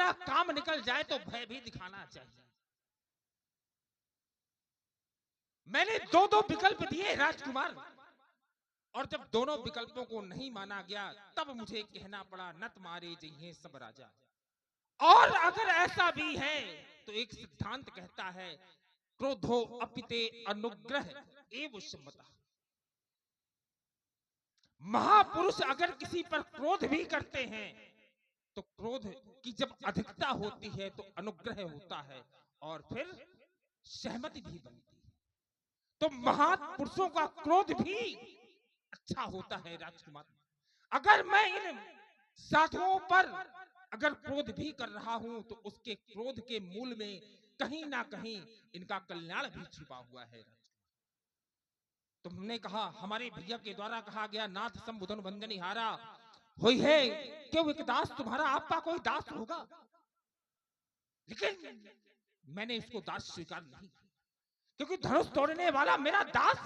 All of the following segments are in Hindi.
अपना काम निकल जाए तो भय भी दिखाना चाहिए। मैंने दो दो विकल्प दिए राजकुमार, और जब दोनों विकल्पों को नहीं माना गया तब मुझे कहना पड़ा नत मारे जइहे सब राजा। और अगर ऐसा भी है तो एक सिद्धांत कहता है क्रोधो अपिते अनुग्रह एव क्षमता। महापुरुष अगर किसी पर क्रोध भी करते हैं तो क्रोध की जब अधिकता होती है तो अनुग्रह होता है और फिर सहमति भी बनती है। तो महापुरुषों का क्रोध भी अच्छा होता है राजकुमार। अगर मैं इन साधुओं पर अगर क्रोध भी कर रहा हूं तो उसके क्रोध के मूल में कहीं ना कहीं इनका कल्याण भी छिपा हुआ है। तुमने कहा, हमारे भैया के द्वारा कहा गया, नाथ संबुधन भंजनी हारा हुई है, क्यों एक दास तुम्हारा आपका कोई दास होगा? लेकिन मैंने इसको दास स्वीकार नहीं किया, क्योंकि धनुष तोड़ने वाला मेरा दास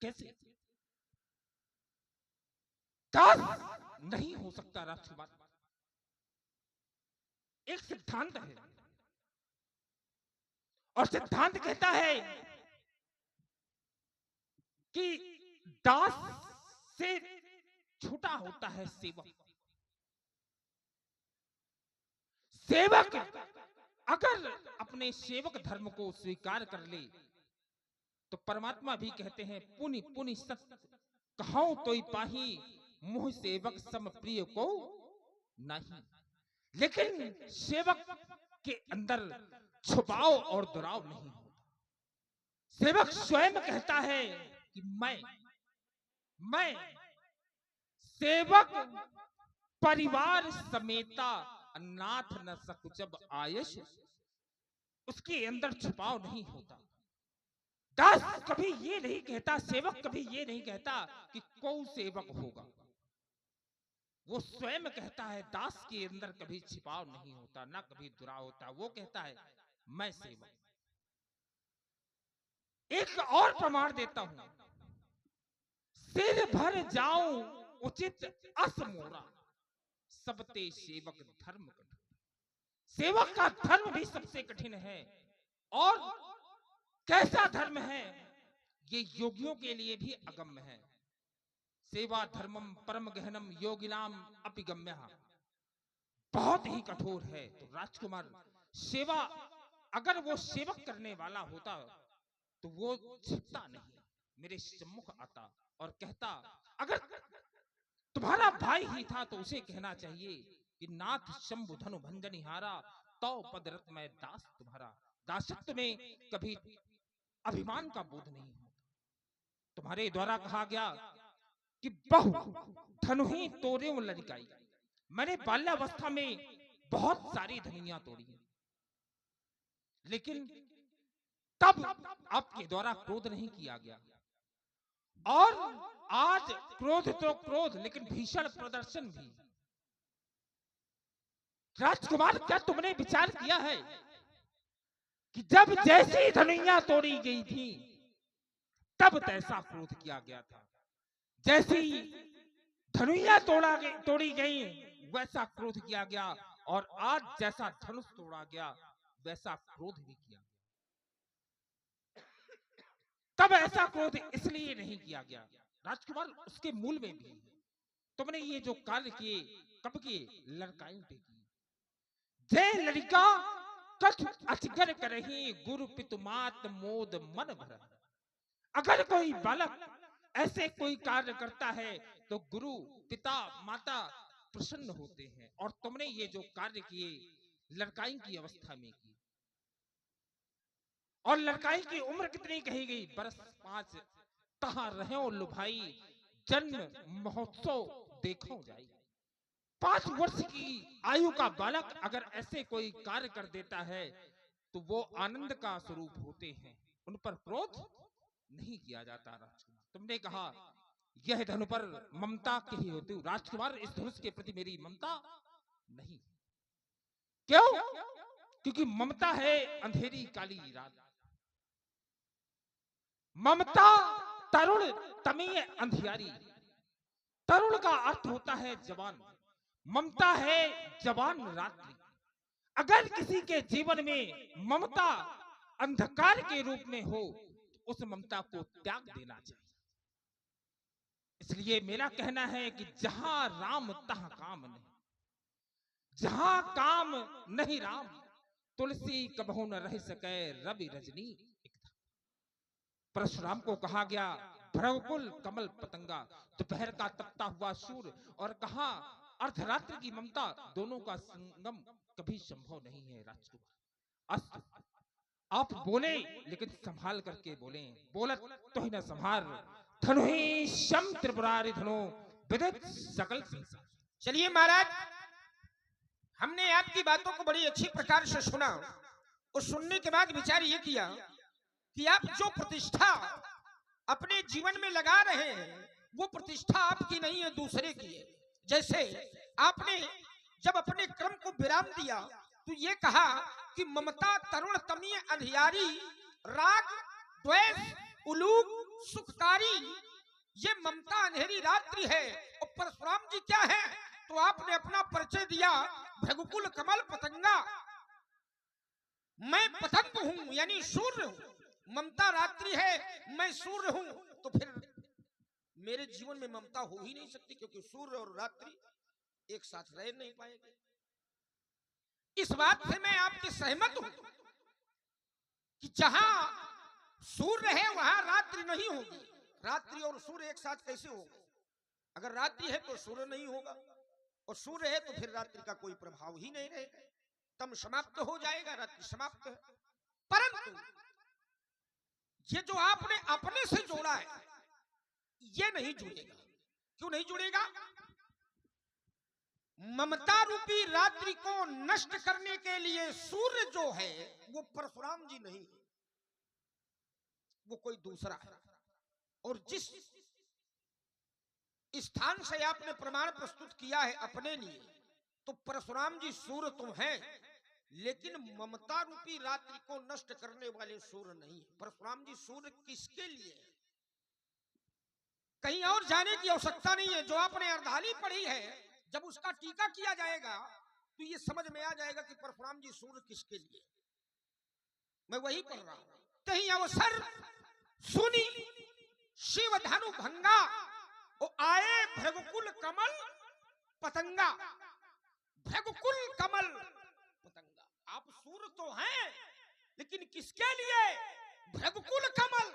कैसे दास नहीं हो सकता राजकुमार। एक सिद्धांत है और सिद्धांत कहता है कि दास से छोटा होता है सेवक। सेवक अगर अपने सेवक धर्म को स्वीकार कर ले तो परमात्मा भी कहते हैं पुनि पुनि सत्य कहो तो पाही मुह सेवक सम प्रिय को नहीं। लेकिन सेवक के अंदर छुपाव और दुराव नहीं होता। सेवक स्वयं कहता है कि मैं सेवक परिवार समेता नाथ न सकु जब आयश। उसके अंदर छुपाव नहीं होता। दास कभी ये नहीं कहता, सेवक कभी ये नहीं कहता कि कौन सेवक होगा। वो स्वयं कहता है, दास के अंदर कभी छिपाव नहीं होता, ना कभी दुराव होता। वो कहता है मैं सेवक। एक और प्रमाण देता हूं, सिर भर जाऊं उचित अस मोरा सबते सेवक धर्म कठिन। सेवक का धर्म भी सबसे कठिन है। और कैसा धर्म है? ये योगियों के लिए भी अगम्य है। सेवा धर्मम परम गहनम योगिनाम अपिगम्य। बहुत ही कठोर है। तो राजकुमार, सेवा अगर वो सेवक करने वाला होता तो वो छिपता नहीं, मेरे सम्मुख आता और कहता, अगर तुम्हारा भाई ही था तो उसे कहना चाहिए कि नाथ शंभु धनु भंजनी हारा तो पदरत में दास तुम्हारा। दासत्व में कभी अभिमान का बोध नहीं होता। तुम्हारे द्वारा कहा गया कि बहु धनु ही तोड़े लड़काई। मैंने बाल्यावस्था में बहुत सारी धनुइयां तोड़ी, लेकिन तब आपके द्वारा क्रोध नहीं किया गया। और आज क्रोध तो क्रोध, लेकिन भीषण प्रदर्शन भी। राजकुमार, क्या तुमने विचार किया है कि जब जैसी धनुइयां तोड़ी गई थी तब तैसा क्रोध किया गया था। जैसी धनुइयां तोड़ी गई वैसा क्रोध किया गया, और आज जैसा धनुष तोड़ा गया वैसा क्रोध भी किया। तब ऐसा क्रोध इसलिए नहीं किया गया राजकुमार, उसके मूल में भी तुमने ये जो कार्य किए कब किए? लड़काई पे किए। जय लड़का कछ अचगर करही गुरु पितुमात मोद मन भर। अगर कोई बालक ऐसे कोई कार्य करता है तो गुरु पिता माता प्रसन्न होते हैं। और तुमने ये जो कार्य किए लड़काई की अवस्था में किए। और लड़काई की उम्र कितनी कही गई? बरस 5। तहां रहो लुभाई जन्म महोत्सव देखो जाई। 5 वर्ष की आयु का बालक अगर ऐसे कोई कार्य कर देता है तो वो आनंद का स्वरूप होते हैं, उन पर क्रोध नहीं किया जाता। राजकुमार, तुमने कहा यह धनु पर ममता की ही होती। राजकुमार, इस धनुष के प्रति मेरी ममता नहीं। क्यों? क्योंकि ममता है अंधेरी काली रात। ममता तरुण तमीय अंधियारी। तरुण का अर्थ होता है जवान, ममता है जवान रात्रि। अगर किसी के जीवन में ममता अंधकार के रूप में हो, उस ममता को त्याग देना चाहिए। इसलिए मेरा कहना है कि जहां राम तहां काम नहीं, जहां काम नहीं राम, तुलसी कबहू न रह सके रवि रजनी एकता। परशुराम को कहा गया भ्रगकुल कमल पतंगा, दोपहर का तपता हुआ सूर्य, और कहा अर्धरात्रि की ममता, दोनों का संगम कभी संभव नहीं है राजकुमार। अस्तु, आप बोले लेकिन संभाल करके बोले, बोलत तो ही न संभार, धनु ही शम त्रिपुरारी धनु विदित सकल संसार। चलिए महाराज, हमने आपकी बातों को बड़ी अच्छी प्रकार से सुना, और सुनने के बाद विचार ये किया कि आप जो प्रतिष्ठा अपने जीवन में लगा रहे हैं, वो प्रतिष्ठा आपकी नहीं है, दूसरे की है। जैसे आपने जब अपने क्रम को विराम दिया तो ये कहा कि ममता तरुण तमीय अंधियारी, राग द्वेष उलूक सुखकारी, ये ममता अंधेरी रात्रि है। और परशुराम जी क्या है, तो आपने अपना परिचय दिया, भृगुकुल कमल पतंगा, मैं पतंग हूं यानी सूर्य हूं। ममता रात्रि है, मैं सूर्य हूं, तो फिर मेरे जीवन में ममता हो ही नहीं सकती, क्योंकि सूर्य और रात्रि एक साथ रह नहीं पाएंगे। इस बात से मैं आपकी सहमत हूं कि जहां सूर्य है वहां रात्रि नहीं होगी। रात्रि और सूर्य एक साथ कैसे होगा? अगर रात्रि है तो सूर्य नहीं होगा, और सूर्य है तो फिर रात्रि का कोई प्रभाव ही नहीं रहेगा, तम समाप्त हो जाएगा, रात्रि समाप्त है। परंतु ये जो आपने अपने से जोड़ा है, ये नहीं जुड़ेगा। क्यों नहीं जुड़ेगा? ममता रूपी रात्रि को नष्ट करने के लिए सूर्य जो है वो परशुराम जी नहीं, वो कोई दूसरा है। और जिस स्थान से आपने प्रमाण प्रस्तुत किया है अपने लिए, तो परशुराम जी सूर्य तो हैं, लेकिन ममता रूपी रात्रि को नष्ट करने वाले सूर्य नहीं है। परशुराम जी सूर्य किसके लिए है, कहीं और जाने की आवश्यकता नहीं है। जो आपने अर्धाली पढ़ी है, जब उसका टीका किया जाएगा तो ये समझ में आ जाएगा कि परशुराम जी सूर्य किसके लिए। मैं वही पढ़ रहा हूं। कहीं अवसर सुनी शिव धनु भंगा, ओ आए भृगुकुल कमल पतंगा। भृगुकुल कमल पतंगा, आप सूर्य तो हैं, लेकिन किसके लिए? भृगुकुल कमल,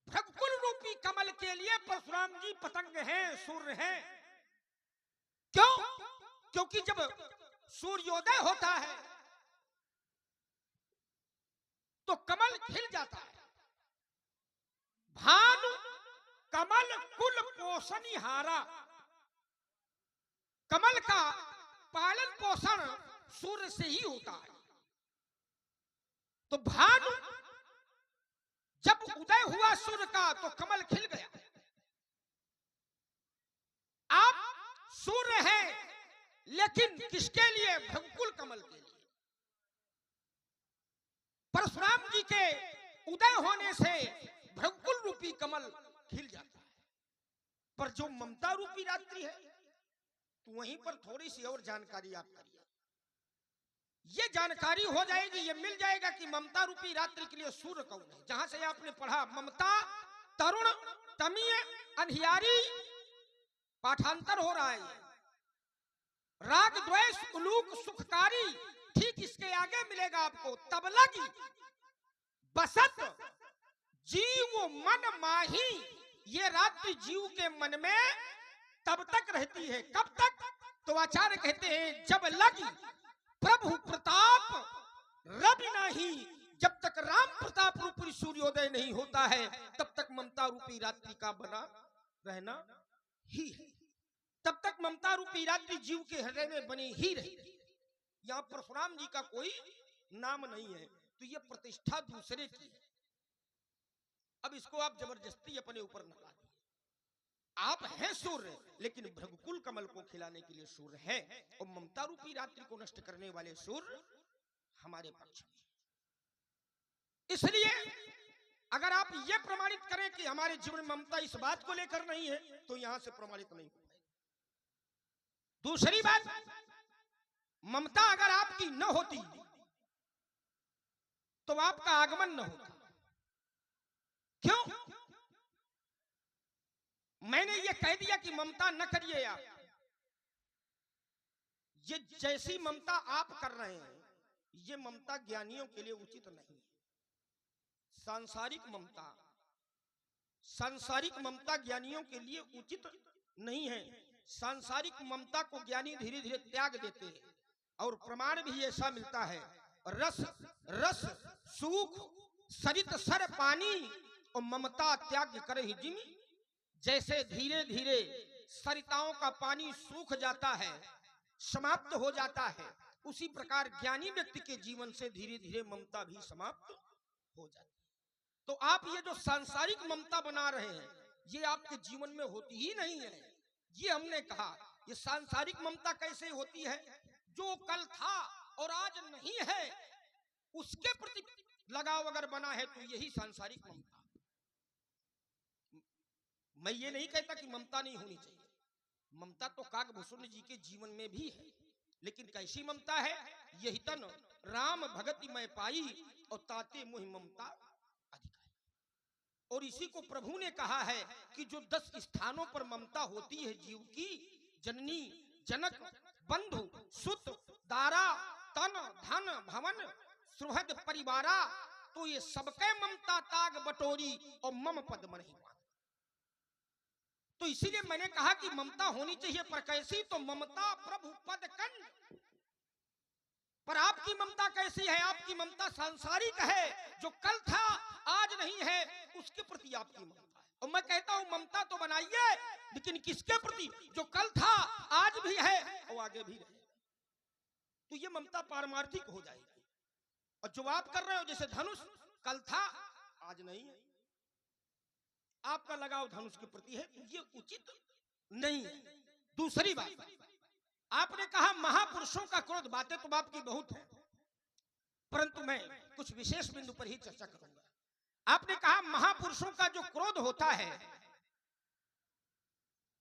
भृगुकुल रूपी कमल के लिए परशुराम जी पतंग हैं, सूर्य हैं। क्यों? क्योंकि जब सूर्योदय होता है तो कमल खिल जाता है। भानु कमल कुल पोषणिहारा, कमल का पालन पोषण सूर्य से ही होता है। तो भानु जब उदय हुआ सूर्य का तो कमल खिल गया। आप सूर्य है, लेकिन किसके लिए? भृगुकुल कमल के लिए। परशुराम जी के उदय होने से भृगुकुल रूपी कमल खिल जाता है। पर जो ममता रूपी रात्रि है, तो वहीं पर थोड़ी सी और जानकारी आप करिए। ये जानकारी हो जाएगी, ये मिल जाएगा कि ममता रूपी रात्रि के लिए सूर्य कौन है। जहां से आपने पढ़ा ममता तरुण तमीय अंधियारी, पाठांतर हो रहा है। राग द्वेष उलूक सुखकारी, ठीक इसके आगे मिलेगा आपको तब लगी बसत जीव मन माही। ये रात्रि जीव के मन में तब तक रहती है। कब तक? तो आचार्य कहते हैं जब लगी प्रभु प्रताप रवि नहीं। जब तक राम प्रताप रूपी सूर्योदय नहीं होता है, तब तक ममता रूपी रात्रि का बना रहना ही है। तब तक ममता रूपी रात्रि जीव के हृदय में बनी ही रहेगी। यहाँ परशुराम जी का कोई नाम नहीं है, तो ये प्रतिष्ठा दूसरे की है। अब इसको आप जबरदस्ती अपने ऊपर न लाइए। आप हैं सूर्य, लेकिन भृगुकुल कमल को खिलाने के लिए सूर्य है, और ममता रूपी रात्रि को नष्ट करने वाले सूर्य हमारे पक्ष में। इसलिए अगर आप ये प्रमाणित करें कि हमारे जीवन में ममता इस बात को लेकर नहीं है, तो यहां से प्रमाणित नहीं हो पाएगा। दूसरी बात, ममता अगर आपकी न होती तो आपका आगमन न होता। क्यों? मैंने ये कह दिया कि ममता न करिए आप। ये जैसी ममता आप कर रहे हैं, ये ममता ज्ञानियों के लिए उचित नहीं है। सांसारिक ममता ज्ञानियों के लिए उचित नहीं है। सांसारिक ममता को ज्ञानी धीरे धीरे त्याग देते हैं, और प्रमाण भी ऐसा मिलता है। रस रस सूख सरित सर पानी और ममता त्याग करे ही जिमी। जैसे धीरे धीरे सरिताओं का पानी सूख जाता है, समाप्त हो जाता है, उसी प्रकार ज्ञानी व्यक्ति के जीवन से धीरे धीरे ममता भी समाप्त हो जाती है। तो आप ये जो सांसारिक ममता बना रहे हैं, ये आपके जीवन में होती ही नहीं है। ये हमने कहा, ये सांसारिक ममता कैसे होती है? जो कल था और आज नहीं है, उसके प्रति लगाव अगर बना है तो यही सांसारिक ममता। मैं ये नहीं कहता कि ममता नहीं होनी चाहिए। ममता तो काकभूषण जी के जीवन में भी है, लेकिन कैसी ममता है? यही तन राम भगति मैं पाई और ताते मुहि ममता अधिकारी। और इसी को प्रभु ने कहा है कि जो 10 स्थानों पर ममता होती है जीव की, जननी जनक बंधु सुत दारा तन धन भवन सुहृद परिवारा, तो ये सबके ममता ताग बटोरी और मम पद मणि। तो इसीलिए मैंने कहा कि ममता होनी चाहिए, पर कैसी? तो ममता प्रभु पद कंड। पर आपकी ममता कैसी है? आपकी ममता सांसारिक है। जो कल था आज नहीं है, उसके प्रति आपकी ममता है। और मैं कहता हूं ममता तो बनाइए, लेकिन किसके प्रति? जो कल था आज भी है और आगे भी रहे। तो ये ममता पारमार्थिक हो जाएगी। और जो आप कर रहे हो, जैसे धनुष कल था आज नहीं है, आपका लगाव धनुष के प्रति है, ये उचित नहीं है। दूसरी बात, आपने कहा महापुरुषों का क्रोध। बातें तो आपकी बहुत है, परंतु मैं कुछ विशेष बिंदु पर ही चर्चा करूंगा। आपने कहा महापुरुषों का जो क्रोध होता है,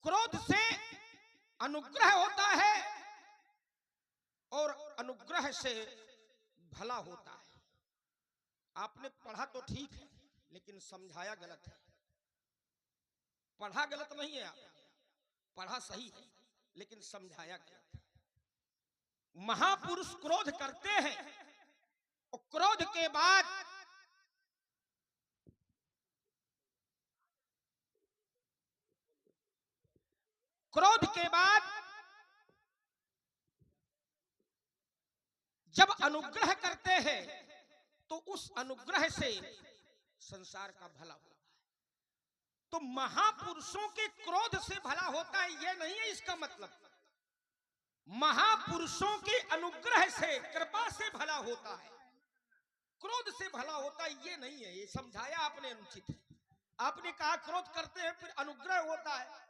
क्रोध से अनुग्रह होता है और अनुग्रह से भला होता है। आपने पढ़ा तो ठीक है, लेकिन समझाया गलत है। पढ़ा गलत नहीं है, आपने पढ़ा सही है, लेकिन समझाया गलत है। महापुरुष क्रोध करते हैं और क्रोध के बाद जब अनुग्रह करते हैं तो उस अनुग्रह से संसार का भला होता है। तो महापुरुषों के क्रोध से भला होता है, यह नहीं है इसका मतलब। महापुरुषों के अनुग्रह से, कृपा से भला होता है, क्रोध से भला होता है ये नहीं है। ये समझाया आपने अनुचित है। आपने कहा क्रोध करते हैं फिर अनुग्रह होता है।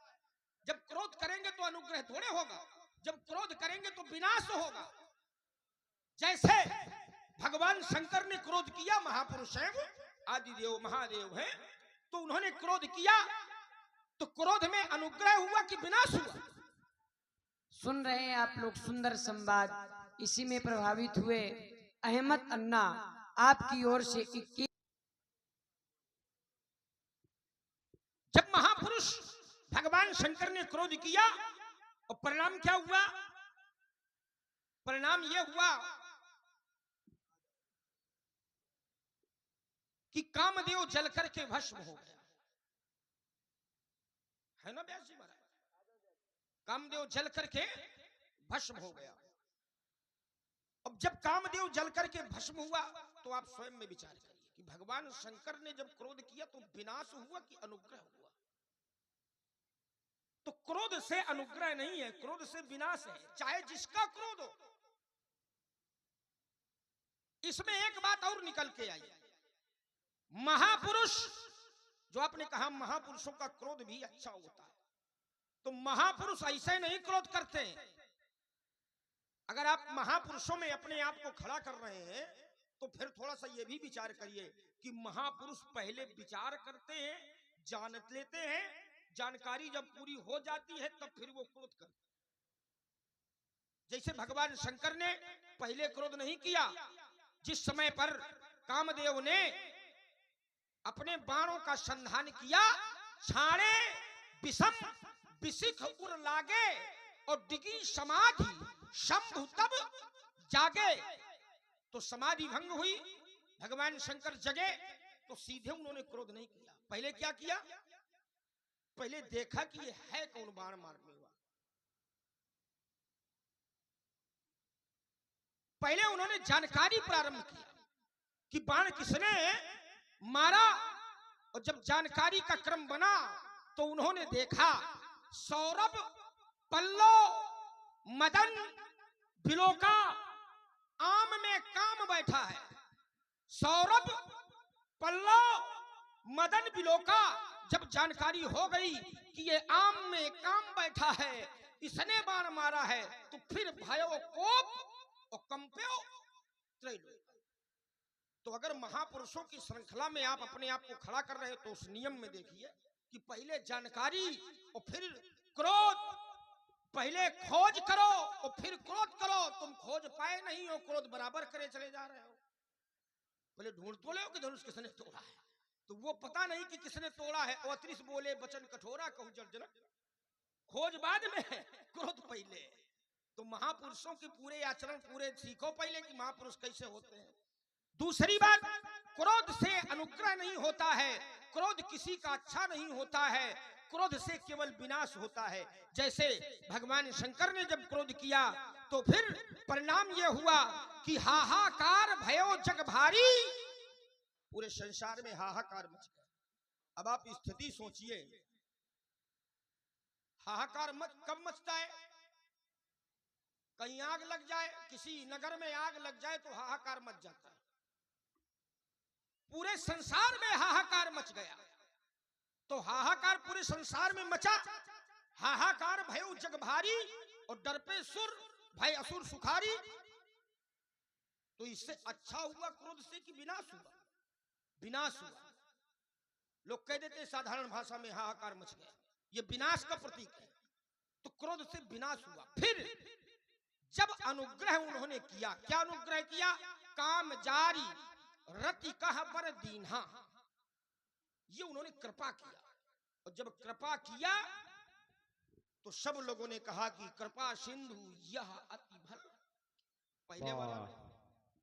जब क्रोध करेंगे तो अनुग्रह थोड़े होगा, जब क्रोध करेंगे तो विनाश होगा। जैसे भगवान शंकर ने क्रोध किया, महापुरुष है वो, आदिदेव महादेव है, तो उन्होंने क्रोध किया, तो क्रोध में अनुग्रह हुआ कि विनाश हुआ? सुन रहे हैं आप लोग सुंदर संवाद। इसी में प्रभावित हुए अहमद अन्ना आपकी ओर से 21। जब महापुरुष भगवान शंकर ने क्रोध किया और परिणाम क्या हुआ? परिणाम यह हुआ कि कामदेव जल करके भस्म हो गया, है ना व्यास जी महाराज? कामदेव जल करके भस्म हो गया। अब जब कामदेव जल करके भस्म हुआ तो आप स्वयं में विचार करिए कि भगवान शंकर ने जब क्रोध किया तो विनाश हुआ कि अनुग्रह हुआ? तो क्रोध से अनुग्रह नहीं है, क्रोध से विनाश है, चाहे जिसका क्रोध हो। इसमें एक बात और निकल के आई, महापुरुष, जो आपने कहा महापुरुषों का क्रोध भी अच्छा होता है, तो महापुरुष ऐसे नहीं क्रोध करते हैं। अगर आप महापुरुषों में अपने आप को खड़ा कर रहे हैं तो फिर थोड़ा सा यह भी विचार करिए कि महापुरुष पहले विचार करते हैं, जान लेते हैं, जानकारी जब पूरी हो जाती है तब फिर वो क्रोध करते हैं। जैसे भगवान शंकर ने पहले क्रोध नहीं किया, जिस समय पर कामदेव ने अपने बाणों का संधान किया, छाड़े विषम विशिख उर लागे और डिगी समाधि शंभु तब जागे, तो समाधि भंग हुई, भगवान शंकर जगे, तो सीधे उन्होंने क्रोध नहीं किया। पहले क्या किया? पहले देखा कि ये है कौन बाण मारने वाला। पहले उन्होंने जानकारी प्रारंभ किया कि बाण किसने मारा, और जब जानकारी का क्रम बना तो उन्होंने देखा सौरभ पल्लव मदन बिलोका आम में काम बैठा है। सौरभ पल्लव मदन बिलोका, जब जानकारी हो गई कि ये आम में काम बैठा है, इसने बाण मारा है, तो फिर भयो कोप और कंप्यो त्रैलोक। तो अगर महापुरुषों की श्रृंखला में आप अपने आप को खड़ा कर रहे हो तो उस नियम में देखिए कि पहले जानकारी और फिर क्रोध, पहले खोज करो और फिर क्रोध करो। तुम खोज पाए नहीं हो, क्रोध बराबर करे चले जा रहे हो। पहले ढूंढ तो ले कि धनुष किसने तोड़ा है, तो वो पता नहीं कि किसने तोड़ा है। अवतरिस बोले बचन कठोरा कहूं जर्जनक, खोज बाद में है, क्रोध पहले। तो महापुरुषों के पूरे आचरण पूरे सीखो पहले कि महापुरुष कैसे होते हैं। दूसरी बात, क्रोध से अनुग्रह नहीं होता है, क्रोध किसी का अच्छा नहीं होता है, क्रोध से केवल विनाश होता है। जैसे भगवान शंकर ने जब क्रोध किया तो फिर परिणाम यह हुआ कि हाहाकार भयो जग भारी, पूरे संसार में हाहाकार मच गया। अब आप स्थिति सोचिए, हाहाकार कब मचता है? कहीं आग लग जाए, किसी नगर में आग लग जाए तो हाहाकार मच जाता है। पूरे संसार में हाहाकार मच गया, तो हाहाकार पूरे संसार में मचा। हाहाकार भयो जग भारी और डर पे सुर भय असुर सुखारी। तो इससे अच्छा हुआ क्रोध से कि विनाश हुआ? विनाश हुआ। लोग कह देते साधारण भाषा में हाहाकार मच गया, ये विनाश का प्रतीक है। तो क्रोध से विनाश हुआ। फिर जब अनुग्रह उन्होंने किया, क्या अनुग्रह किया? काम जारी रति कह बर दीन्हा, ये उन्होंने कृपा किया। और जब कृपा किया तो सब लोगों ने कहा कि कृपा सिंधु यह अति भल। पहले वाला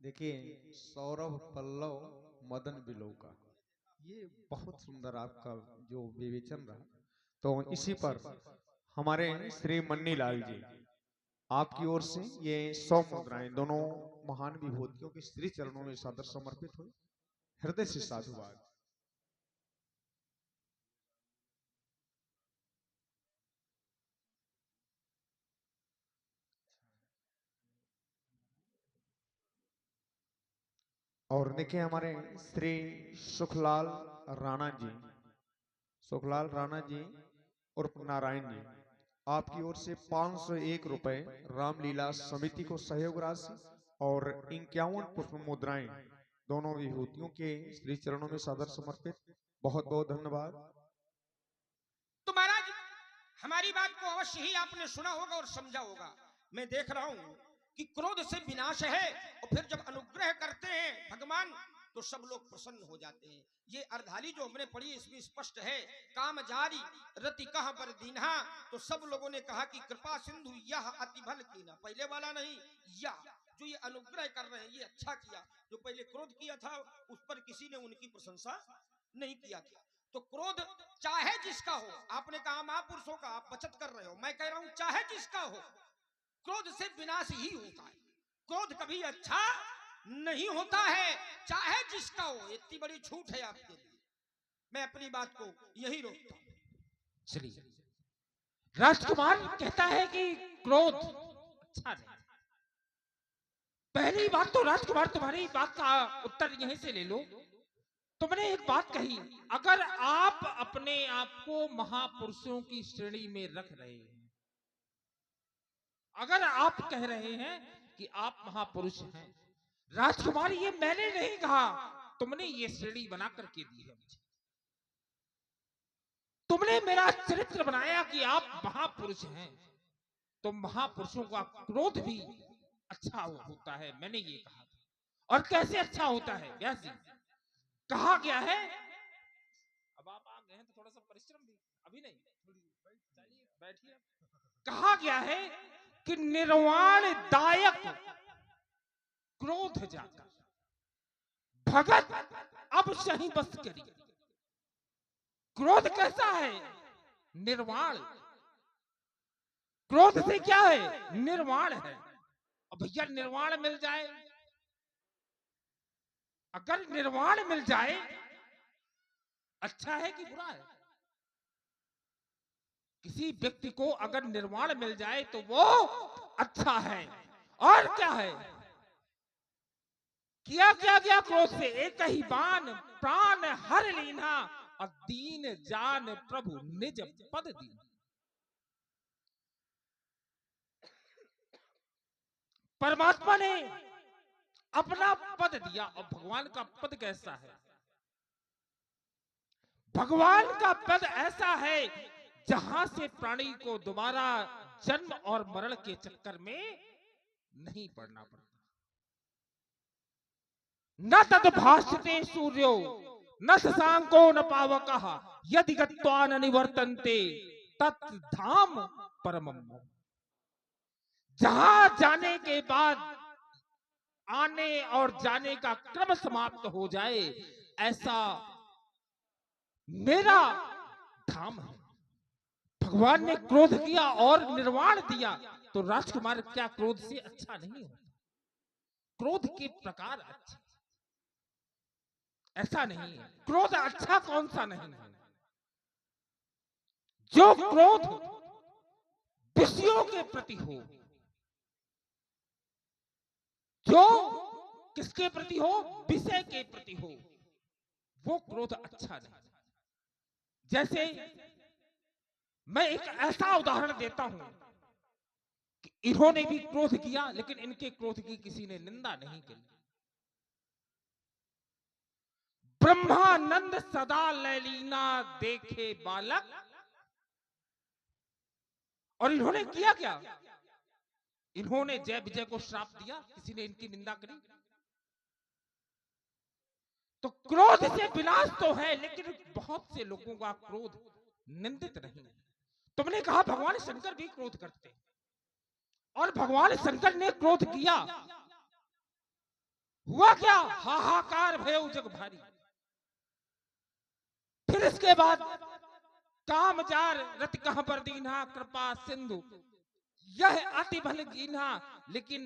देखिए, सौरभ पल्लव मदन बिलोका, ये बहुत सुंदर आपका जो विवेचन रहा। तो इसी पर हमारे श्री मन्नीलाल जी आपकी ओर से ये 100 मुद्राएं दोनों महान विभूतियों के श्री चरणों में सादर समर्पित हुई। हृदय से साधुवाद। और देखिए हमारे श्री सुखलाल राणा जी, सुखलाल राणा जी और नारायण जी, आपकी ओर से 501 रुपए रामलीला समिति को सहयोग राशि और 51 पुष्प मुद्राएं दोनों विभूतियों के श्री चरणों में सादर समर्पित। बहुत बहुत धन्यवाद। तो महाराज, हमारी बात को अवश्य ही आपने सुना होगा और समझा होगा। मैं देख रहा हूं कि क्रोध से विनाश है, और फिर जब अनुग्रह करते हैं भगवान तो सब लोग प्रसन्न हो जाते हैं। ये अर्धाली जो हमने पढ़ी इसमें स्पष्ट है, काम जारी रति कह बर दीन्हा। तो सब लोगों ने कहा कि कृपा सिंधु यह अति भल कीना। पहले वाला नहीं, यह जो ये अनुग्रह कर रहे हैं ये अच्छा किया। जो पहले क्रोध किया था उस पर किसी ने उनकी प्रशंसा नहीं किया था। तो क्रोध चाहे जिसका हो, आपने कहा महापुरुषों का आप बचत कर रहे हो, मैं कह रहा हूं चाहे जिसका हो, क्रोध से विनाश ही होता है। क्रोध कभी अच्छा नहीं होता है, चाहे जिसका हो। इतनी बड़ी झूठ है आपके लिए। मैं अपनी बात को यही रोकता हूं। चलिए, राजकुमार कहता है कि क्रोध अच्छा नहीं। पहली बात तो राजकुमार तुम्हारी बात का उत्तर यहीं से ले लो। तुमने एक बात कही, अगर आप अपने आप को महापुरुषों की श्रेणी में रख रहे हैं, अगर आप कह रहे हैं कि आप महापुरुष हैं, राजकुमार ये मैंने नहीं कहा, तुमने ये श्रेणी बना करके दी है मुझे। तुमने मेरा चरित्र बनाया कि आप महापुरुष हैं। तो महापुरुषों का क्रोध भी अच्छा होता है, मैंने ये कहा था। और कैसे अच्छा होता है व्यास जी? कहा गया है, अब आप आ गए हैं तो थोड़ा सा परिश्रम भी, अभी नहीं, बैठिए। कहा गया है कि निर्वाण दायक क्रोध जाकर भगत अब सही बस करी। क्रोध कैसा है? निर्वाण। क्रोध से क्या है? निर्वाण है। और भैया निर्वाण मिल जाए, अगर निर्वाण मिल जाए, अच्छा है कि बुरा है? किसी व्यक्ति को अगर निर्वाण मिल जाए तो वो अच्छा है। और क्या है? किया क्या गया क्रोध से? एक ही बाण प्राण हर लीना, और दीन जान प्रभु निज पद दी। परमात्मा ने अपना पद दिया। और भगवान का पद कैसा है? भगवान का पद ऐसा है जहां से प्राणी को दोबारा जन्म और मरण के चक्कर में नहीं पड़ना पड़ता। न तद भाषते सूर्यो न शशांको न पावकः यदि गत्वा न निवर्तन्ते तत् धाम परमम्। जहां जाने के बाद आने और जाने का क्रम समाप्त हो जाए, ऐसा मेरा धाम है। भगवान ने क्रोध किया और निर्वाण दिया, तो राजकुमार क्या क्रोध से अच्छा नहीं होता? क्रोध के प्रकार अच्छे, ऐसा नहीं है। क्रोध अच्छा कौन सा नहीं है? जो क्रोध विषयों के प्रति हो, जो किसके प्रति हो? विषय के प्रति हो, वो क्रोध अच्छा नहीं। जैसे मैं एक ऐसा उदाहरण देता हूं कि इन्होंने भी क्रोध किया, लेकिन इनके क्रोध की किसी ने निंदा नहीं की। ब्रह्मानंद सदा लैलीना देखे बालक, और इन्होंने किया क्या? इन्होंने जय विजय को श्राप दिया, किसी ने इनकी निंदा करी? तो क्रोध से विनाश तो है, लेकिन बहुत से लोगों का क्रोध निंदित नहीं है। तुमने कहा भगवान शंकर भी क्रोध करते, और भगवान शंकर ने क्रोध किया, हुआ क्या? हाहाकार भयो जग भारी। फिर इसके बाद कामजार रत कहां पर दीन्हा कृपा सिंधु यह अति भल कीन्हा। लेकिन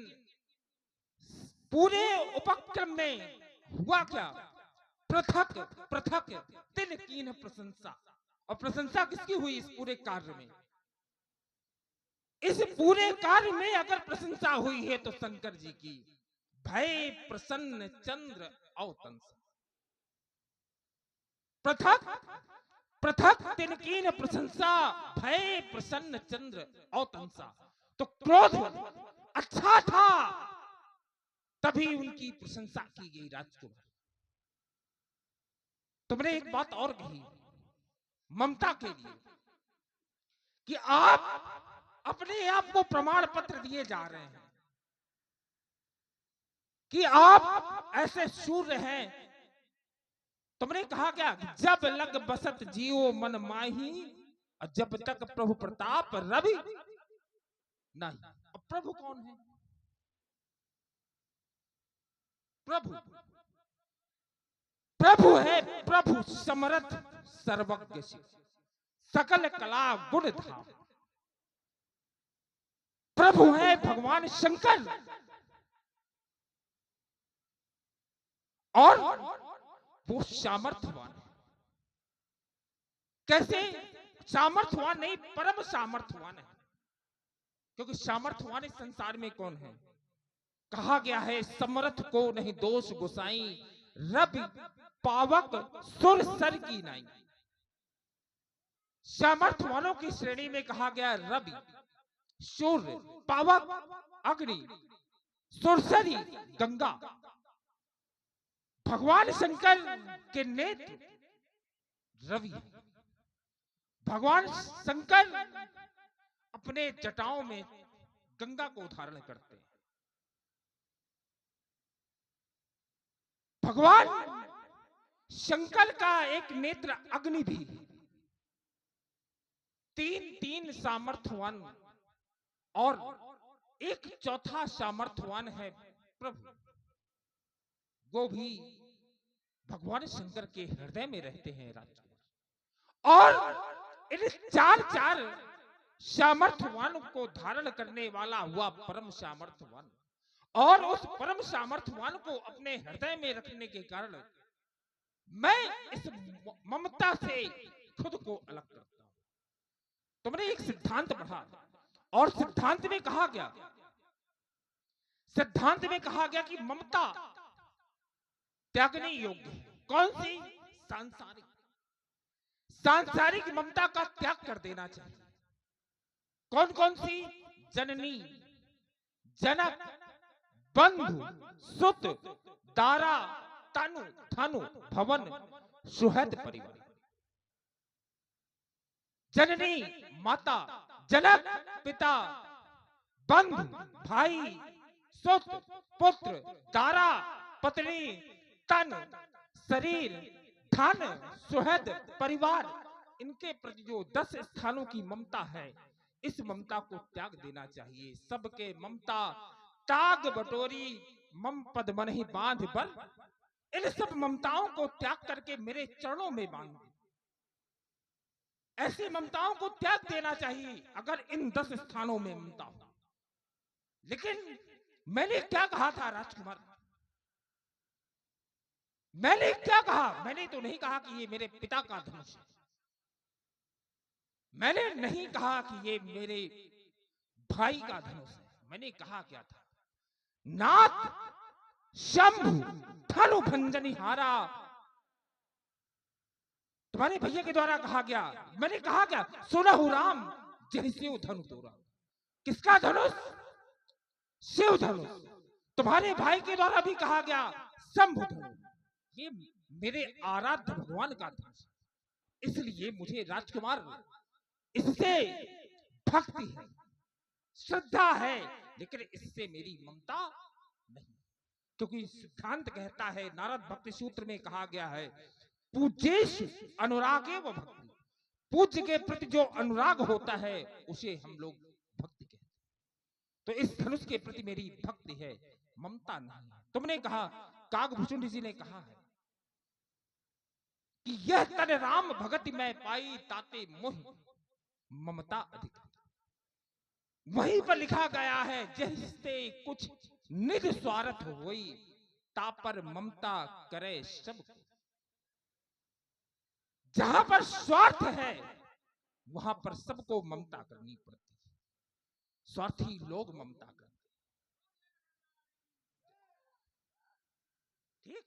पूरे उपक्रम में हुआ क्या? पृथक पृथक तिन कीन प्रशंसा। और प्रशंसा किसकी हुई इस पूरे कार्य में? इस पूरे कार्य में अगर प्रशंसा हुई है तो शंकर जी की। भय प्रसन्न चंद्र औतंस। पृथक पृथक तिनकीन प्रशंसा, भय प्रसन्न चंद्र औतंसा। तो क्रोध अच्छा था, तभी उनकी प्रशंसा की गई। राजकुमार, तुमने एक बात और कही ममता के लिए, कि आप अपने आप को प्रमाण पत्र दिए जा रहे हैं कि आप ऐसे शूर हैं। तुमने कहा क्या? जब लग बसत जियो मन माही, जब तक प्रभु प्रताप रवि नहीं। अब प्रभु कौन है? प्रभु प्रभु है प्रभु समर्थ सर्वज्ञ सकल कला गुण धाम। प्रभु है भगवान शंकर, और वो सामर्थ्यवान है। कैसे सामर्थ्यवान? नहीं, परम सामर्थ्यवान है। क्योंकि सामर्थ्यवान इस संसार में कौन है? कहा गया है समर्थ को नहीं दोष गुसाई, रवि पावक सुर सर की नाई। सामर्थ्यवानों की श्रेणी में कहा गया रवि, सूर्य, पावक अग्नि, सुरसरी गंगा। भगवान शंकर के नेत्र रवि। भगवान शंकर अपने जटाओं में गंगा को धारण करते हैं। भगवान शंकर का एक नेत्र अग्नि भी, तीन सामर्थ्यवान और एक चौथा सामर्थ्यवान है प्रभु, वो भी भगवान शंकर के हृदय में रहते हैं राजकुमार। और इन चार सामर्थ्यवान को धारण करने वाला हुआ परम सामर्थ्यवान, और उस परम सामर्थ्यवान को अपने हृदय में रखने के कारण मैं इस ममता से खुद को अलग करता हूं। तुमने एक सिद्धांत पढ़ा, और सिद्धांत में कहा गया कि ममता त्यागने योग्य है। कौन सी? सांसारिक ममता का त्याग कर देना चाहिए। कौन कौन सी? जननी, जनक, बंधु, सुत, दारा, तनु, धनु, भवन, सुहृद परिवार। जननी माता, जनक पिता, बंधु भाई, सुत पुत्र, दारा पत्नी, तन शरीर, धन, सुहृद परिवार, इनके प्रति जो 10 स्थानों की ममता है, इस ममता को त्याग देना चाहिए। सबके ममता ताग बटोरी, मम पद मन ही बांध बल। इन सब ममताओं को त्याग करके मेरे चरणों में बांध दे। ऐसी ममताओं को त्याग देना चाहिए अगर इन 10 स्थानों में ममता हो। लेकिन मैंने क्या कहा था राजकुमार? मैंने क्या कहा? मैंने तो नहीं कहा कि ये मेरे पिता का धनुष है। मैंने नहीं कहा कि ये मेरे भाई का धनुष है। मैंने कहा क्या था? नाथ शंभु धनु भंजनिहारा। तुम्हारे भैया के द्वारा कहा गया। मैंने कहा क्या? सुनहु राम जैसे धनु तोरा। किसका धनुष? शिव धनुष। तुम्हारे भाई के द्वारा भी कहा गया शंभु धनुष। ये मेरे आराध्य भगवान का धनुष। इसलिए मुझे राजकुमार इससे भक्ति है, श्रद्धा है, लेकिन इससे मेरी ममता नहीं। क्योंकि सिद्धांत कहता है, नारद भक्ति सूत्र में कहा गया है, पूज्येश अनुरागे व भक्ति। पूज्य के प्रति जो अनुराग होता है उसे हम लोग भक्ति कहते हैं। तो इस धनुष के प्रति मेरी भक्ति है, ममता नहीं। तुमने कहा, काकभूषण जी ने कहा है कि यह तन राम भगति में पाई, ताते मोह ममता अधिक। वहीं पर लिखा गया है, जैसे कुछ निज स्वार्थ होई, तापर ममता करे सब। जहां पर स्वार्थ है वहां पर सबको ममता करनी पड़ती है। स्वार्थी लोग ममता करते। ठीक।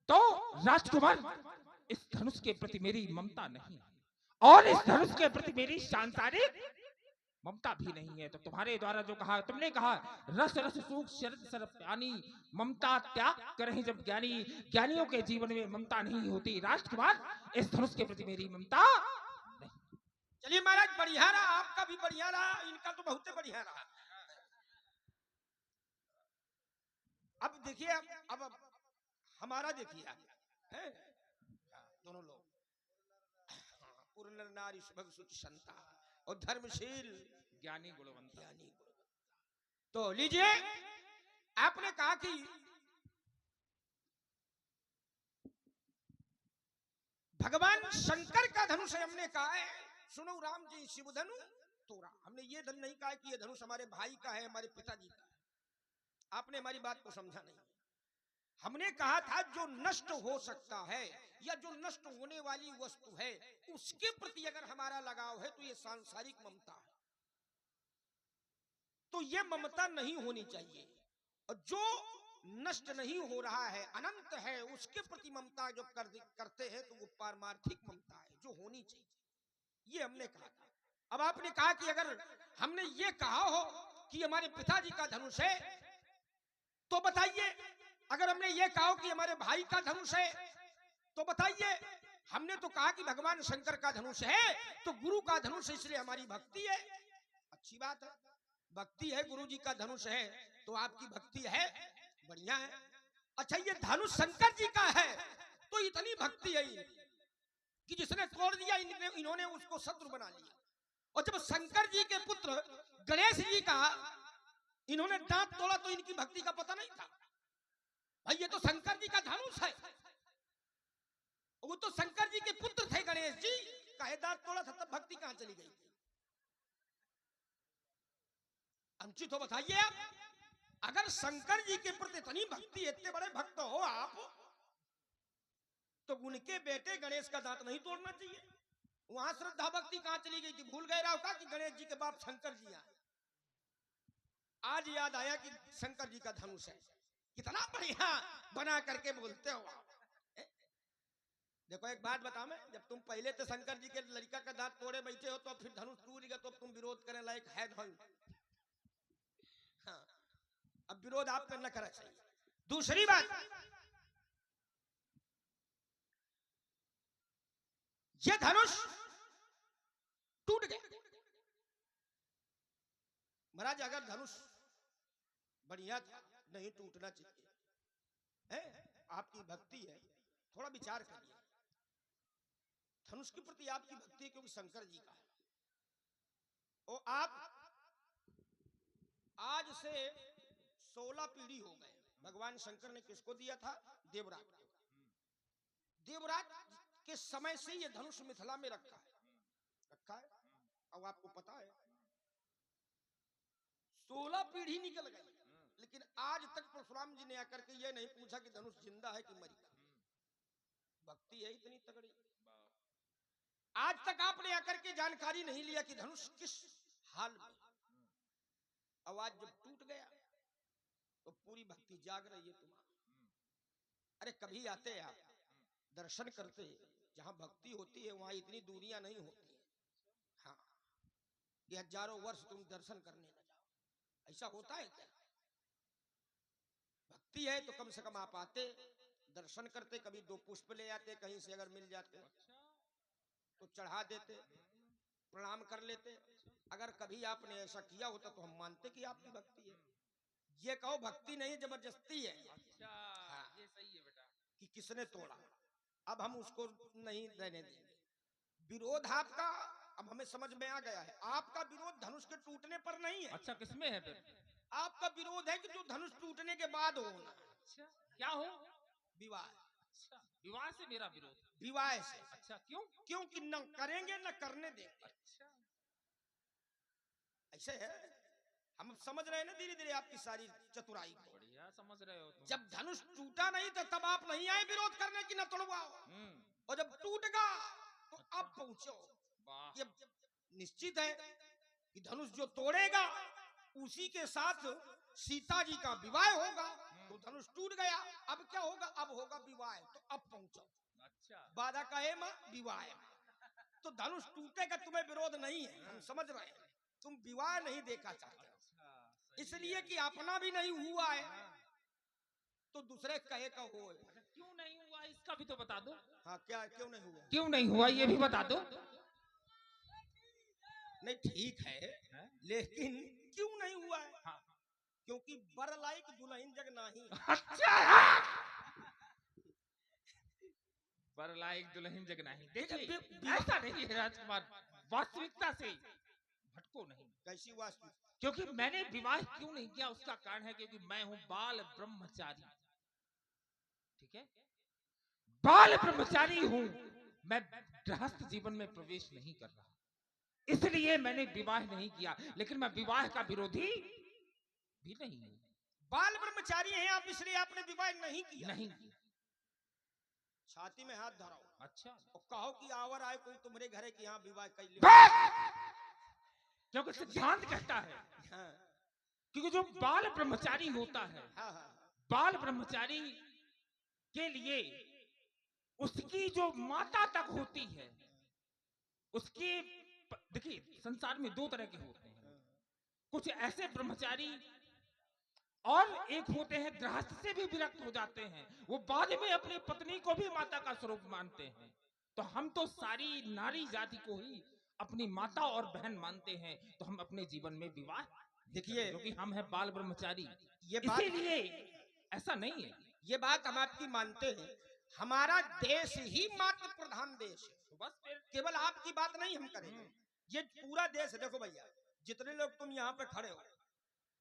तो राजकुमार, इस धनुष के प्रति मेरी ममता नहीं, और इस धनुष के प्रति मेरी सांसारिक ममता भी नहीं है। तो तुम्हारे द्वारा जो कहा, तुमने कहा रस रस सूख शरद शरद पानी, ममता त्याग करें जब ज्ञानी। ज्ञानियों के जीवन में ममता नहीं होती। राजकुमार, इस धनुष के प्रति मेरी ममता नहीं। चलिए महाराज, बढ़िया रहा, आपका भी बढ़िया रहा, इनका तो बहुत बढ़िया रहा। अब देखिए, अब हमारा देखिए, है दोनों लोग, पूर्ण नर नारी सुभग सुच संता और धर्मशील ज्ञानी गुणवंत। तो लीजिए, आपने कहा कि भगवान शंकर का धनुष है। हमने कहा है, सुनो राम जी शिव धनु तोरा। हमने ये धन नहीं कहा कि ये धनुष हमारे भाई का है, हमारे पिताजी का है। आपने हमारी बात को समझा नहीं। हमने कहा था जो नष्ट हो सकता है या जो नष्ट होने वाली वस्तु है, उसके प्रति अगर हमारा लगाव है तो ये सांसारिक ममता है। तो ये ममता नहीं होनी चाहिए। और जो नष्ट नहीं हो रहा है, अनंत है, उसके प्रति ममता जब करते हैं तो वो पारमार्थिक ममता है जो होनी चाहिए। ये हमने कहा था। अब आपने कहा कि अगर हमने ये कहा हो कि हमारे पिताजी का धनुष है तो बताइए, अगर हमने ये कहा कि हमारे भाई का धनुष है तो बताइए। हमने तो कहा कि भगवान शंकर का धनुष है तो गुरु का धनुष है, इसलिए हमारी भक्ति है। अच्छी बात है, भक्ति है, गुरु जी का धनुष है तो आपकी भक्ति है, बढ़िया है। अच्छा, ये धनुष शंकर जी का है तो इतनी भक्ति है कि जिसने तोड़ दिया इन्होंने उसको शत्रु बना लिया। और जब शंकर जी के पुत्र गणेश जी का इन्होंने दांत तोड़ा तो इनकी भक्ति का पता नहीं था। भाई ये तो शंकर जी का धनुष है, वो तो शंकर जी के पुत्र थे गणेश जी, काहे दांत तोड़ा था, तब भक्ति कहां चली गई? अंची तो बताइए आप, अगर शंकर जी के प्रति इतनी भक्ति, इतने बड़े भक्त हो आप, तो उनके बेटे गणेश का दांत नहीं तोड़ना चाहिए। वहां श्रद्धा भक्ति कहां चली गई थी? भूल गए राव का कि गणेश जी के बाप शंकर जी हैं। आज याद आया कि शंकर जी का धनुष है। कितना बढ़िया बना करके बोलते हो आप। देखो एक बात बता, मैं जब तुम पहले तो शंकर जी के लड़का का दांत तोड़े बैठे हो तो फिर धनुष टूट गया तो तुम विरोध करने लायक है धन। हाँ, अब विरोध आप करना करना चाहिए। दूसरी बात, ये धनुष टूट गया। महाराज अगर धनुष बढ़िया था, नहीं टूटना चाहिए है, आपकी भक्ति है, थोड़ा विचार करिए। धनुष के प्रति आपकी भक्ति है क्योंकि शंकर जी का है। और आप आज से 16 पीढ़ी हो गए, भगवान शंकर ने किसको दिया था? देवराज को। देवराज के समय से ये धनुष मिथिला में रखा है। अब आपको पता है 16 पीढ़ी निकल गई, लेकिन आज तक परशुराम जी ने आकर के ये नहीं पूछा कि धनुष जिंदा है कि मर गया। भक्ति है इतनी तगड़ी। आज तक आपने आकर के जानकारी नहीं लिया कि धनुष किस हाल में। आवाज जब टूट गया तो पूरी भक्ति जाग रही है तुम्हारी। अरे कभी आते आप दर्शन करते, जहां भक्ति होती है वहां इतनी दूरियां नहीं होती। हाँ, कि हजारों वर्ष तुम दर्शन करने न जाओ, ऐसा होता है क्या? भक्ति है तो कम से कम आप आते, दर्शन करते, कभी 2 पुष्प ले आते, कहीं से अगर मिल जाते तो चढ़ा देते, प्रणाम कर लेते। अगर कभी आपने ऐसा किया होता तो हम मानते कि आपकी भक्ति है। ये कहो भक्ति नहीं, जबरदस्ती है। अच्छा, हाँ, ये सही है बेटा। कि किसने तोड़ा, अब हम उसको नहीं रहने देंगे। विरोध आपका अब हमें समझ में आ गया है। आपका विरोध धनुष के टूटने पर नहीं है। अच्छा, किसमें है फिर? आपका विरोध है कि जो धनुष टूटने के बाद होना। अच्छा, क्या हो? विवाह। अच्छा, विवाह से मेरा विरोध? विवाह से। अच्छा, क्यों? क्योंकि न करेंगे न करने देंगे। अच्छा, ऐसे है, हम समझ रहे हैं ना धीरे धीरे आपकी सारी चतुराई को। बढ़िया समझ रहे हो तुम। जब धनुष टूटा नहीं था तब आप नहीं आए विरोध करने की न तोड़वाओ, और जब टूट गया तो आप पहुंचो। वाह, ये निश्चित है कि धनुष जो तोड़ेगा उसी के साथ सीता जी का विवाह होगा। तो धनुष टूट गया, अब क्या होगा? अब होगा विवाह, तो अब पहुंचो। अच्छा, बाधा का है मां विवाह। तो धनुष टूटेगा, तुम्हें विरोध नहीं है, हम समझ रहे हैं। तुम विवाह नहीं देखा चाहते, इसलिए कि अपना भी नहीं हुआ है तो दूसरे कहे का हो। क्यों नहीं हुआ इसका भी तो बता दो। हाँ, क्या क्यों नहीं हुआ? क्यों नहीं हुआ ये भी बता दो। नहीं ठीक है, लेकिन क्यों नहीं हुआ है? हाँ। क्योंकि बर लायक दुल्हन जग नहीं। अच्छा, बर लायक दुल्हन जग नहीं। देखिए ऐसा नहीं है राजकुमार, वास्तविकता से भटको नहीं। कैसी वास्तविक? क्योंकि मैंने विवाह क्यों नहीं किया उसका कारण है क्योंकि मैं हूं बाल ब्रह्मचारी। ठीक है, बाल ब्रह्मचारी हूं मैं, गृहस्थ जीवन में प्रवेश नहीं कर रहा, इसलिए मैंने विवाह नहीं किया। लेकिन मैं विवाह का विरोधी भी नहीं हूं। बाल ब्रह्मचारी हैं आप, इसलिए आपने विवाह नहीं किया? नहीं किया। छाती में हाथ धराओ। अच्छा, और कहो कि आवर आए कोई तुम्हारे घरे की यहाँ विवाह कर ले। क्योंकि सिद्धांत कहता है हाँ, क्योंकि जो बाल ब्रह्मचारी होता है, हाँ, हाँ, बाल ब्रह्मचारी के लिए उसकी जो माता तक होती है उसके देखिए संसार में दो तरह के होते हैं, कुछ ऐसे ब्रह्मचारी और एक होते हैं गृहस्थ से भी विरक्त हो जाते हैं, वो बाद में अपनी पत्नी को भी माता का स्वरूप मानते हैं। तो हम तो सारी नारी जाति को ही अपनी माता और बहन मानते हैं, तो हम अपने जीवन में विवाह देखिए, क्योंकि हम हैं बाल ब्रह्मचारी, ये बात इसीलिए ऐसा नहीं है। ये बात हम आपकी मानते हैं। हमारा देश ही मातृ प्रधान देश है, तो बस फिर केवल आपकी बात नहीं हम करेंगे, ये पूरा देश है। देखो भैया, जितने लोग तुम यहाँ पे खड़े हो,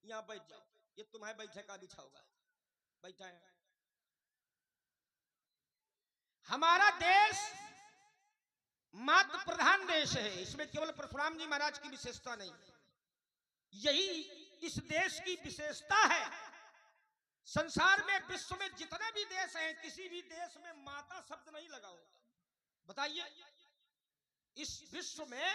यहाँ बैठ जाओ, ये तुम्हारे बैठे का बिछा होगा, बैठा है। हमारा देश मातृ प्रधान देश है, इसमें केवल परशुराम जी महाराज की विशेषता नहीं है, यही इस देश की विशेषता है। संसार में, विश्व में जितने भी देश हैं, किसी भी देश में माता शब्द नहीं लगा होगा। बताइए, इस विश्व में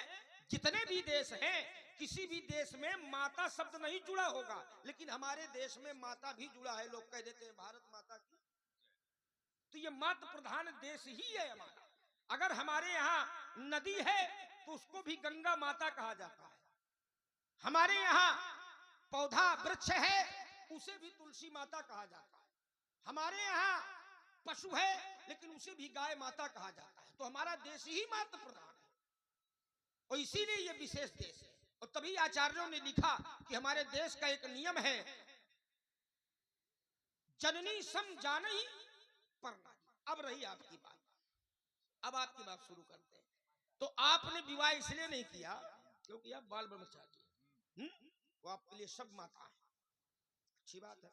जितने भी देश हैं, किसी भी देश में माता शब्द नहीं जुड़ा होगा, लेकिन हमारे देश में माता भी जुड़ा है। लोग कह देते हैं भारत माता की, तो ये मातृ प्रधान देश ही है हमारा। अगर हमारे यहाँ नदी है तो उसको भी गंगा माता कहा जाता है। हमारे यहाँ पौधा वृक्ष है, उसे भी तुलसी माता कहा जाता है। हमारे यहाँ पशु है, लेकिन उसे भी गाय माता कहा जाता है। तो हमारा देश ही मातृ प्रधान है, और इसीलिए ये विशेष देश है। और तभी आचार्यों ने लिखा कि हमारे देश का एक नियम है, जननी सम जानही परनारी। अब रही आपकी बात, अब आपकी बात शुरू करते हैं। तो आपने विवाह इसलिए नहीं किया क्योंकि आप बाल ब्रह्मचारी हैं, वो आपके लिए सब माता है, अच्छी बात है।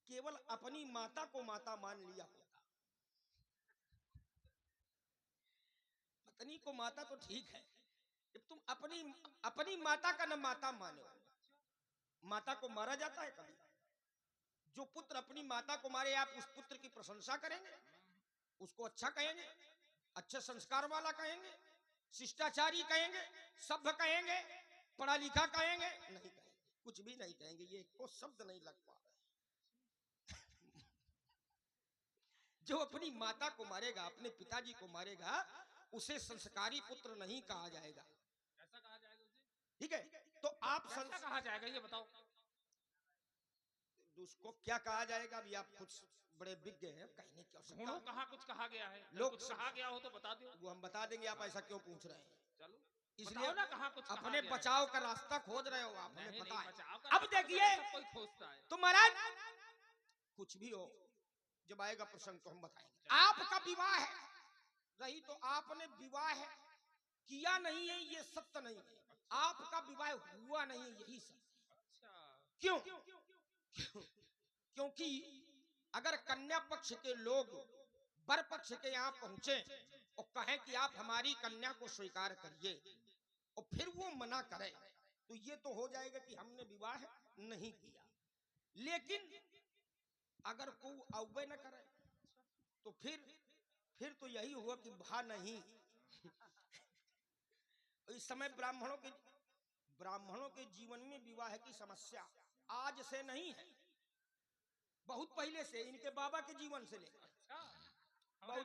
केवल अपनी माता को माता मान लिया होता, पत्नी को माता तो ठीक है, जब तुम अपनी माता का न माता मानो। माता को मारा जाता है कभी? जो पुत्र अपनी माता को मारे, आप उस पुत्र की प्रशंसा करेंगे, उसको अच्छा कहेंगे, अच्छे संस्कार वाला कहेंगे, शिष्टाचारी कहेंगे, सभ्य कहेंगे, पढ़ा लिखा कहेंगे? नहीं कहेंगे, कुछ भी नहीं कहेंगे, ये को शब्द नहीं लग पा रहा। जो अपनी माता को मारेगा, अपने पिताजी को मारेगा, उसे संस्कारी पुत्र नहीं कहा जाएगा। ऐसा कहा जाएगा उसे? ठीक है, तो आप कैसा कहा जाएगा ये बताओ? उसको क्या कहा जाएगा? अभी आप कुछ बड़े विज्ञ हैं, कहने की सुनो, कहाँ कुछ कहा गया है? लोग कुछ कहा गया हो तो बता दो। वो हम बता देंगे, आप ऐसा क्यों पूछ रहे हैं? चलो इसलिए ना, कहाँ कुछ कहा अपने गया है? बचाव का रास्ता खोज रहे हो आप, हमें नहीं, पता नहीं, है। बचाव का अब रास्ता देखिए, सब कोई खोजता है। तो महाराज कुछ भी हो, जब आएगा प्रसंग तो हम बताएंगे। आपका विवाह है, रही तो आपने विवाह किया नहीं है, ये सत्य नहीं है। आपका विवाह हुआ नहीं है, यही सत्य। अच्छा, क्यों? क्योंकि अगर कन्या पक्ष के लोग वर पक्ष के यहाँ पहुंचे और कहें कि आप हमारी कन्या को स्वीकार करिए, और फिर वो मना करे, तो ये तो हो जाएगा कि हमने विवाह नहीं किया। लेकिन अगर कोई अव्वय न करे तो फिर तो यही हुआ कि भा नहीं। इस समय ब्राह्मणों के जीवन में विवाह की समस्या आज से नहीं है, बहुत पहले से, इनके बाबा के जीवन से लेकर अच्छा। बहुत